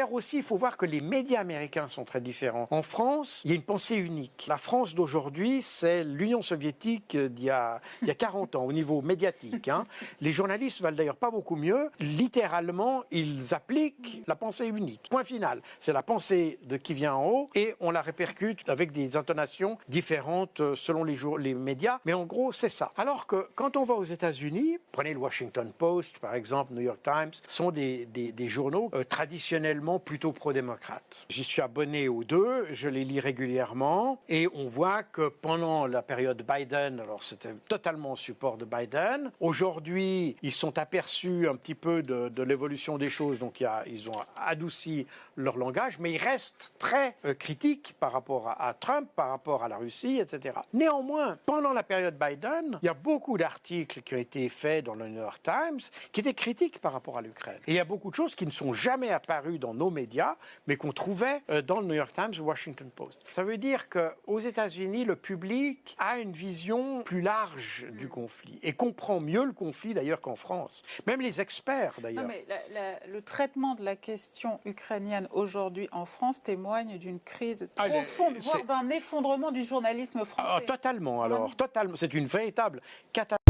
d'ailleurs aussi, il faut voir que les médias américains sont très différents. En France, il y a une pensée unique. La France d'aujourd'hui, c'est l'Union soviétique d'il y a 40 ans, au niveau médiatique. Hein. Les journalistes valent d'ailleurs pas beaucoup mieux. Littéralement, ils appliquent la pensée unique. Point final. C'est la pensée qui vient en haut et on la répercute avec des intonations différentes selon les médias. Mais en gros, c'est ça. Alors que quand on va aux États-Unis, prenez le Washington Post, par exemple, New York Times, sont des journaux traditionnellement plutôt pro-démocrates. J'y suis abonné aux deux, je les lis régulièrement et on voit que pendant la période Biden, alors c'était totalement au support de Biden, aujourd'hui ils sont aperçus un petit peu de l'évolution des choses, donc ils ont adouci leur langage, mais ils restent très critiques par rapport à Trump, par rapport à la Russie, etc. Néanmoins, pendant la période Biden, il y a beaucoup d'articles qui ont été faits dans le New York Times qui étaient critiques par rapport à l'Ukraine. Et il y a beaucoup de choses qui ne sont jamais apparues dans nos médias, mais qu'on trouvait dans le New York Times ou Washington Post. Ça veut dire qu'aux États-Unis, le public a une vision plus large du conflit et comprend mieux le conflit d'ailleurs qu'en France. Même les experts d'ailleurs. Non, mais le traitement de la question ukrainienne aujourd'hui en France témoigne d'une crise profonde, voire d'un effondrement du journalisme français. Totalement alors, totalement. C'est une véritable catastrophe.